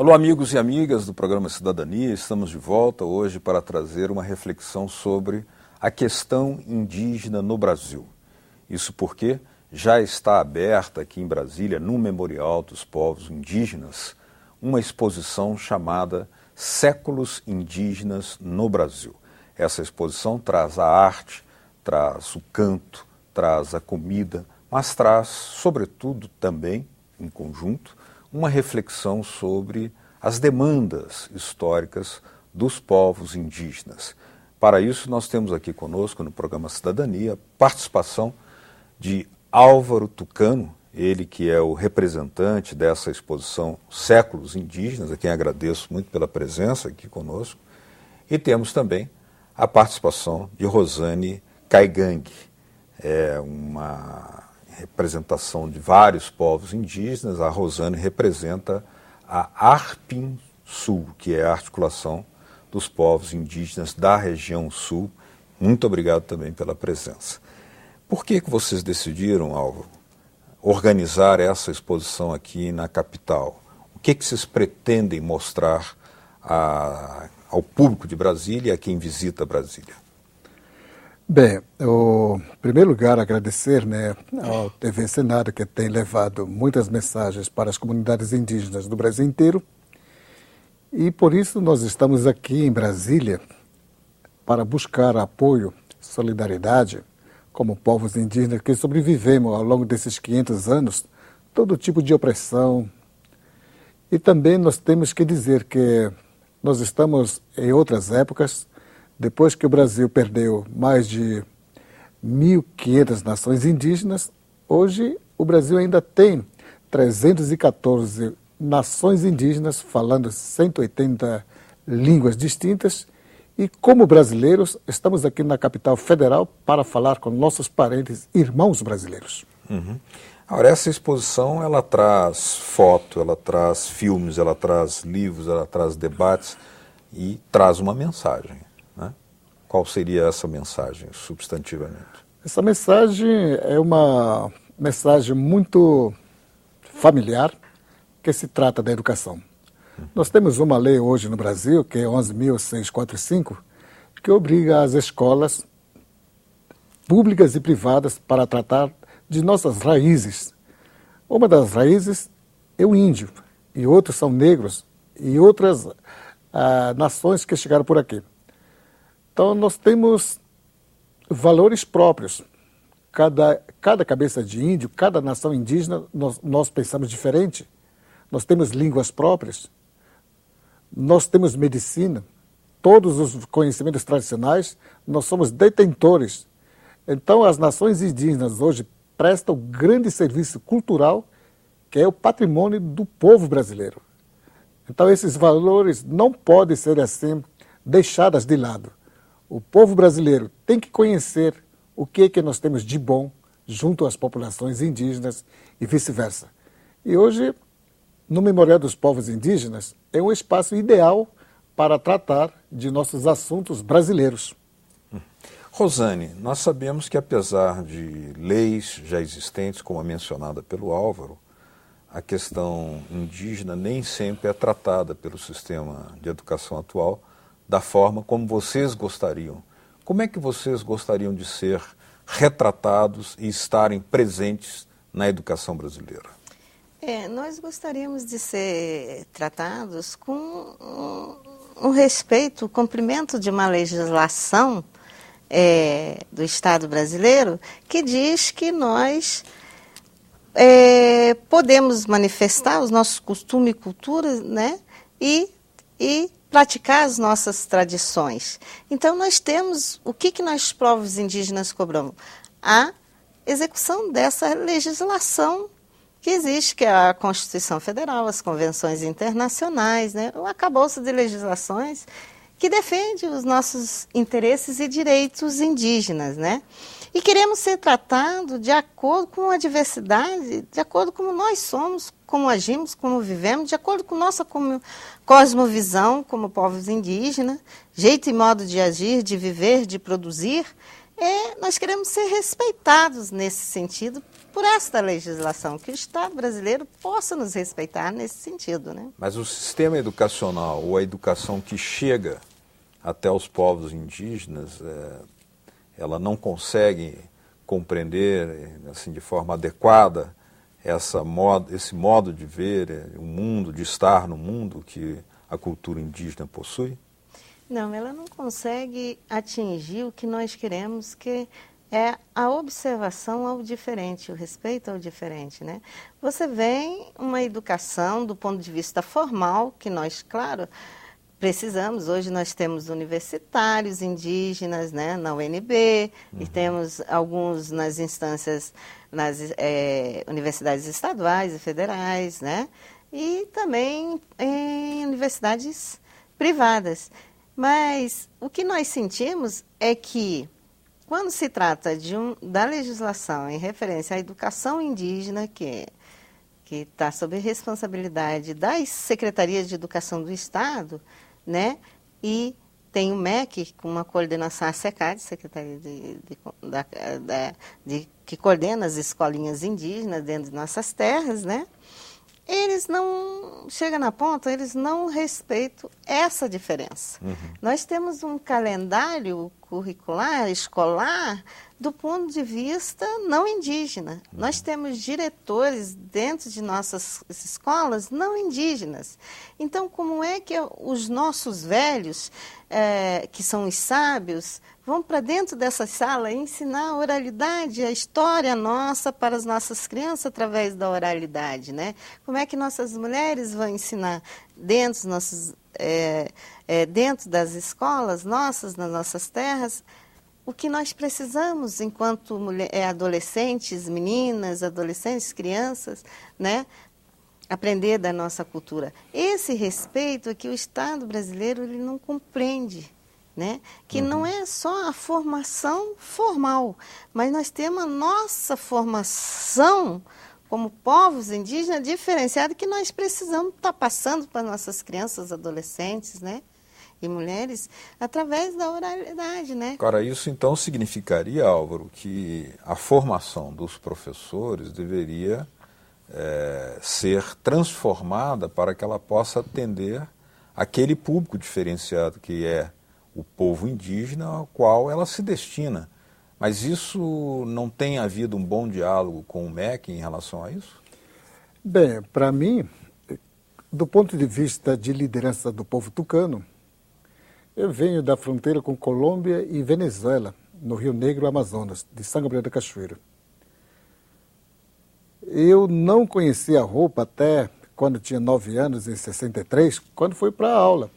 Alô, amigos e amigas do programa Cidadania, estamos de volta hoje para trazer uma reflexão sobre a questão indígena no Brasil. Isso porque já está aberta aqui em Brasília, no Memorial dos Povos Indígenas, uma exposição chamada Séculos Indígenas no Brasil. Essa exposição traz a arte, traz o canto, traz a comida, mas traz, sobretudo, também, em conjunto, uma reflexão sobre as demandas históricas dos povos indígenas. Para isso, nós temos aqui conosco, no programa Cidadania, a participação de Álvaro Tucano, ele que é o representante dessa exposição Séculos Indígenas, a quem agradeço muito pela presença aqui conosco, e temos também a participação de Rosane Caigangue, uma representação de vários povos indígenas. A Rosane representa a Arpim Sul, que é a articulação dos povos indígenas da região sul. Muito obrigado também pela presença. Por que vocês decidiram, Álvaro, organizar essa exposição aqui na capital? O que vocês pretendem mostrar ao público de Brasília e a quem visita Brasília? Bem, em primeiro lugar, agradecer ao TV Senado, que tem levado muitas mensagens para as comunidades indígenas do Brasil inteiro. E por isso nós estamos aqui em Brasília para buscar apoio, solidariedade, como povos indígenas que sobrevivemos ao longo desses 500 anos, todo tipo de opressão. E também nós temos que dizer que nós estamos em outras épocas. Depois que o Brasil perdeu mais de 1.500 nações indígenas, hoje o Brasil ainda tem 314 nações indígenas falando 180 línguas distintas, e como brasileiros estamos aqui na capital federal para falar com nossos parentes, irmãos brasileiros. Uhum. Agora, essa exposição, ela traz foto, ela traz filmes, ela traz livros, ela traz debates e traz uma mensagem. Qual seria essa mensagem, substantivamente? Essa mensagem é uma mensagem muito familiar, que se trata da educação. Nós temos uma lei hoje no Brasil, que é 11.645, que obriga as escolas públicas e privadas para tratar de nossas raízes. Uma das raízes é o índio, e outros são negros, e outras nações que chegaram por aqui. Então, nós temos valores próprios. Cada cabeça de índio, cada nação indígena, nós pensamos diferente. Nós temos línguas próprias, nós temos medicina, todos os conhecimentos tradicionais, nós somos detentores. Então, as nações indígenas hoje prestam grande serviço cultural, que é o patrimônio do povo brasileiro. Então, esses valores não podem ser assim deixados de lado. O povo brasileiro tem que conhecer o que nós temos de bom junto às populações indígenas e vice-versa. E hoje, no Memorial dos Povos Indígenas, é um espaço ideal para tratar de nossos assuntos brasileiros. Rosane, nós sabemos que apesar de leis já existentes, como a mencionada pelo Álvaro, a questão indígena nem sempre é tratada pelo sistema de educação atual da forma como vocês gostariam. Como é que vocês gostariam de ser retratados e estarem presentes na educação brasileira? Nós gostaríamos de ser tratados com um respeito, o cumprimento de uma legislação do Estado brasileiro que diz que nós podemos manifestar os nossos costumes e culturas, e praticar as nossas tradições. Então, nós temos, o que nós, povos indígenas, cobramos? A execução dessa legislação que existe, que é a Constituição Federal, as convenções internacionais, o arcabouço de legislações que defende os nossos interesses e direitos indígenas, E queremos ser tratados de acordo com a diversidade, de acordo com como nós somos, como agimos, como vivemos, de acordo com nossa cosmovisão como povos indígenas, jeito e modo de agir, de viver, de produzir. Nós queremos ser respeitados nesse sentido por esta legislação, que o Estado brasileiro possa nos respeitar nesse sentido, né? Mas o sistema educacional, ou a educação que chega até os povos indígenas, ela não consegue compreender assim, de forma adequada esse modo de ver o mundo, de estar no mundo que a cultura indígena possui? Não, ela não consegue atingir o que nós queremos, que é a observação ao diferente, o respeito ao diferente, né? Você vem uma educação do ponto de vista formal, que nós, claro, precisamos. Hoje nós temos universitários indígenas, né, na UNB, e temos alguns nas instâncias, nas universidades estaduais e federais, né, e também em universidades privadas. Mas o que nós sentimos é que, quando se trata da legislação em referência à educação indígena, que está sob responsabilidade das secretarias de educação do Estado, né, e tem o MEC, com uma coordenação, a SECAD, Secretaria que coordena as escolinhas indígenas dentro de nossas terras, né, eles não, chega na ponta, eles não respeitam essa diferença. Nós temos um calendário curricular, escolar, do ponto de vista não indígena. Nós temos diretores dentro de nossas escolas não indígenas. Então, como é que os nossos velhos, que são os sábios, vão para dentro dessa sala ensinar a oralidade, a história nossa para as nossas crianças através da oralidade, né? Como é que nossas mulheres vão ensinar dentro das escolas nossas, nas nossas terras, o que nós precisamos enquanto adolescentes, meninas, adolescentes, crianças, né? Aprender da nossa cultura. Esse respeito é que o Estado brasileiro ele não compreende, né? Que não é só a formação formal, mas nós temos a nossa formação como povos indígenas diferenciada que nós precisamos estar passando para nossas crianças, adolescentes, né? E mulheres, através da oralidade, né? Agora, isso então significaria, Álvaro, que a formação dos professores deveria ser transformada para que ela possa atender aquele público diferenciado que é o povo indígena ao qual ela se destina. Mas isso não tem havido um bom diálogo com o MEC em relação a isso? Bem, para mim, do ponto de vista de liderança do povo tucano, eu venho da fronteira com Colômbia e Venezuela, no Rio Negro, Amazonas, de São Gabriel da Cachoeira. Eu não conhecia a roupa até quando tinha 9 anos, em 63, quando fui para a aula.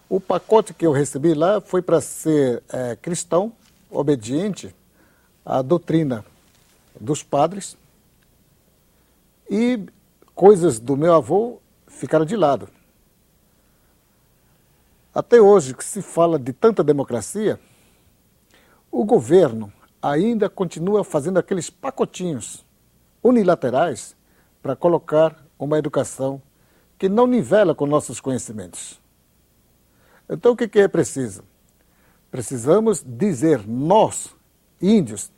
O pacote que eu recebi lá foi para ser cristão, obediente à doutrina dos padres, e coisas do meu avô ficaram de lado. Até hoje, que se fala de tanta democracia, o governo ainda continua fazendo aqueles pacotinhos unilaterais para colocar uma educação que não nivela com nossos conhecimentos. Então, o que é preciso? Precisamos dizer, nós, índios,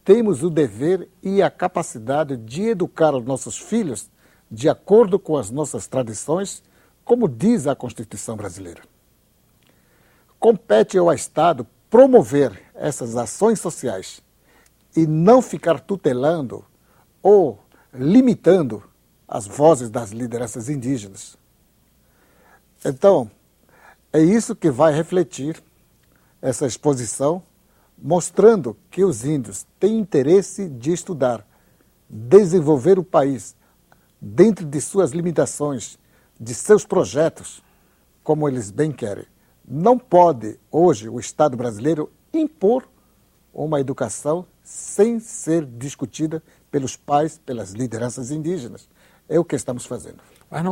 temos o dever e a capacidade de educar os nossos filhos de acordo com as nossas tradições, como diz a Constituição brasileira. Compete ao Estado promover essas ações sociais e não ficar tutelando ou limitando as vozes das lideranças indígenas. Então, é isso que vai refletir essa exposição, mostrando que os índios têm interesse de estudar, desenvolver o país dentro de suas limitações, de seus projetos, como eles bem querem. Não pode, hoje, o Estado brasileiro impor uma educação sem ser discutida pelos pais, pelas lideranças indígenas. É o que estamos fazendo. Mas não